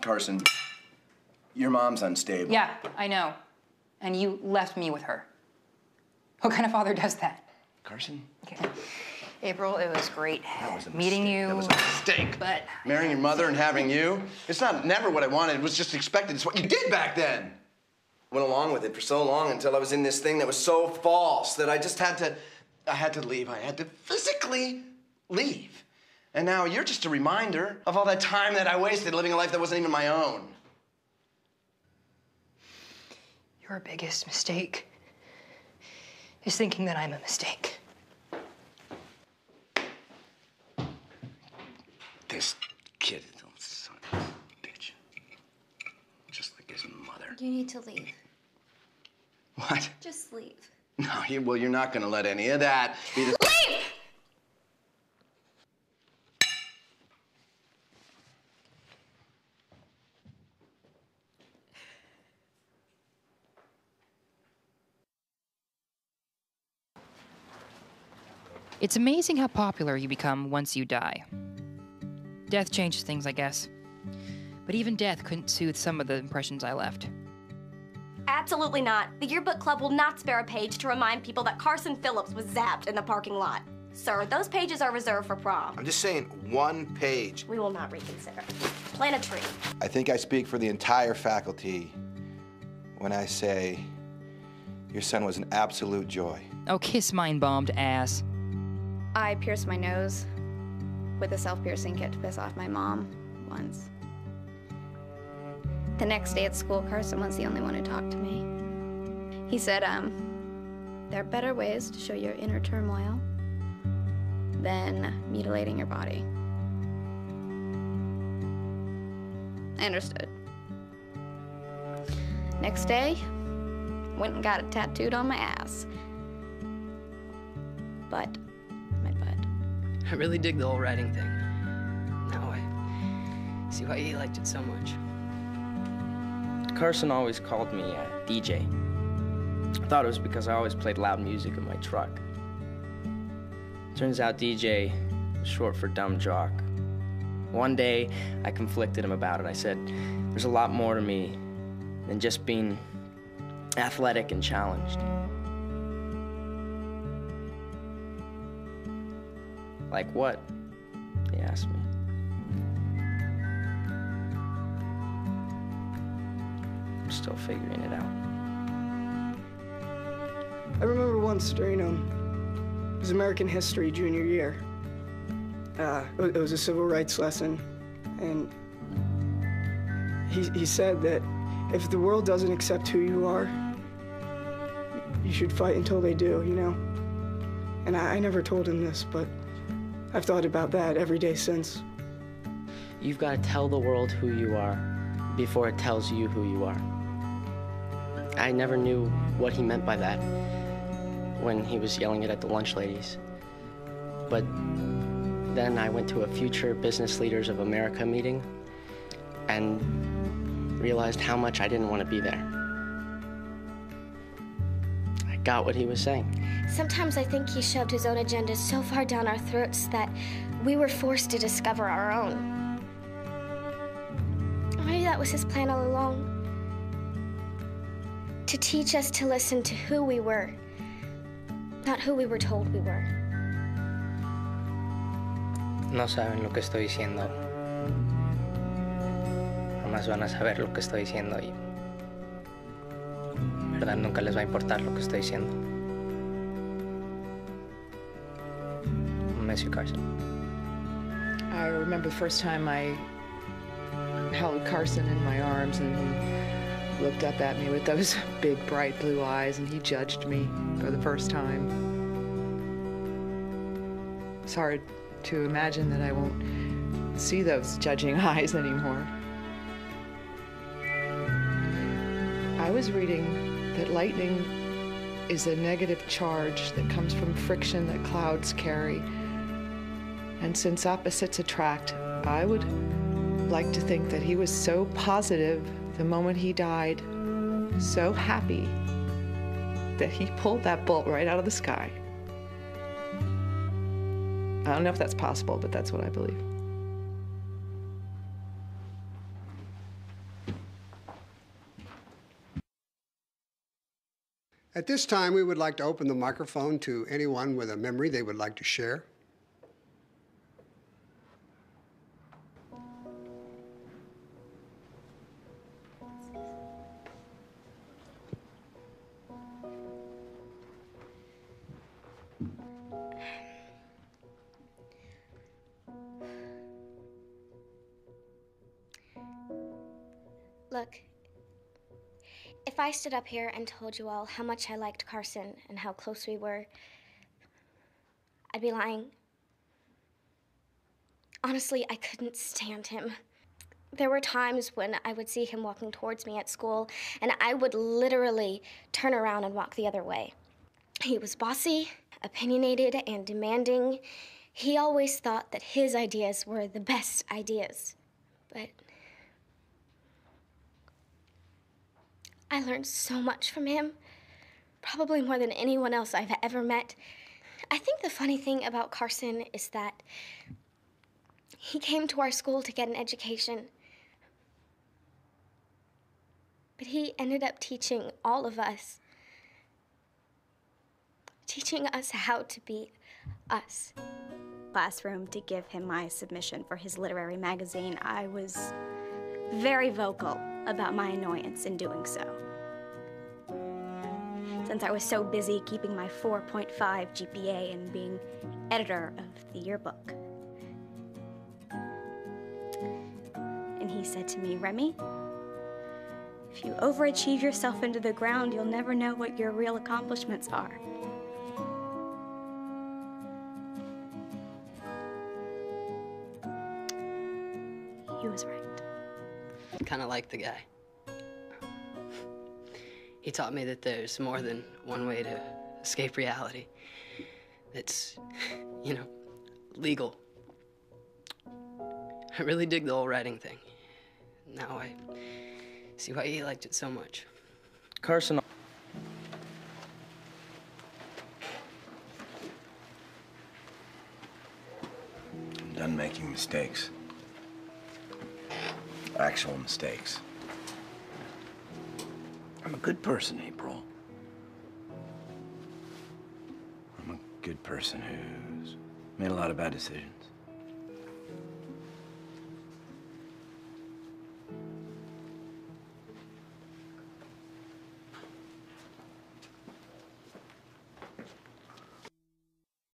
Carson, your mom's unstable. Yeah, I know. And you left me with her. What kind of father does that? Carson? Okay. April, it was great meeting you. That was a mistake. But marrying your mother and having you, it's never what I wanted. It was just expected. It's what you did back then. Went along with it for so long until I was in this thing that was so false that I just had to leave. I had to physically leave. And now you're just a reminder of all that time that I wasted living a life that wasn't even my own. Your biggest mistake is thinking that I'm a mistake. This kid is a son of a bitch. Just like his mother. You need to leave. What? Just leave. No, well, you're not gonna let any of that be the... Leave! It's amazing how popular you become once you die. Death changes things, I guess. But even death couldn't soothe some of the impressions I left. Absolutely not. The yearbook club will not spare a page to remind people that Carson Phillips was zapped in the parking lot. Sir, those pages are reserved for prom. I'm just saying, one page. We will not reconsider. Plant a tree. I think I speak for the entire faculty when I say your son was an absolute joy. Oh, kiss my embalmed ass. I pierced my nose with a self-piercing kit to piss off my mom once. The next day at school, Carson was the only one who talked to me. He said, there are better ways to show your inner turmoil than mutilating your body. I understood. Next day, went and got it tattooed on my ass. But my butt. I really dig the whole writing thing. Now I see why you liked it so much. Carson always called me DJ. I thought it was because I always played loud music in my truck. Turns out DJ was short for dumb jock. One day, I conflicted him about it. I said, there's a lot more to me than just being athletic and challenged. Like what? He asked me. I'm still figuring it out. I remember once during it was American History junior year. It was a civil rights lesson, and he said that if the world doesn't accept who you are, you should fight until they do, you know? And I never told him this, but I've thought about that every day since. You've got to tell the world who you are before it tells you who you are. I never knew what he meant by that when he was yelling it at the lunch ladies. But then I went to a Future Business Leaders of America meeting and realized how much I didn't want to be there. I got what he was saying. Sometimes I think he shoved his own agenda so far down our throats that we were forced to discover our own. Maybe that was his plan all along. To teach us to listen to who we were, not who we were told we were. No saben lo que estoy diciendo. Jamás van a saber lo que estoy diciendo y verdad nunca les va a importar lo que estoy diciendo. Miss you, Carson. I remember the first time I held Carson in my arms and he looked up at me with those big, bright blue eyes and he judged me for the first time. It's hard to imagine that I won't see those judging eyes anymore. I was reading that lightning is a negative charge that comes from friction that clouds carry. And since opposites attract, I would like to think that he was so positive the moment he died, so happy, that he pulled that bolt right out of the sky. I don't know if that's possible, but that's what I believe. At this time, we would like to open the microphone to anyone with a memory they would like to share. Look, if I stood up here and told you all how much I liked Carson and how close we were, I'd be lying. Honestly, I couldn't stand him. There were times when I would see him walking towards me at school, and I would literally turn around and walk the other way. He was bossy, opinionated, and demanding. He always thought that his ideas were the best ideas. But I learned so much from him, probably more than anyone else I've ever met. I think the funny thing about Carson is that he came to our school to get an education, but he ended up teaching all of us, teaching us how to be us. Classroom to give him my submission for his literary magazine, I was very vocal about my annoyance in doing so. Since I was so busy keeping my 4.5 GPA and being editor of the yearbook. And he said to me, "Remy, if you overachieve yourself into the ground, you'll never know what your real accomplishments are." He was right. Kind of like the guy. He taught me that there's more than one way to escape reality. It's, you know, legal. I really dig the whole writing thing. Now I see why he liked it so much. Carson. I'm done making mistakes. Actual mistakes. I'm a good person, April. I'm a good person who's made a lot of bad decisions.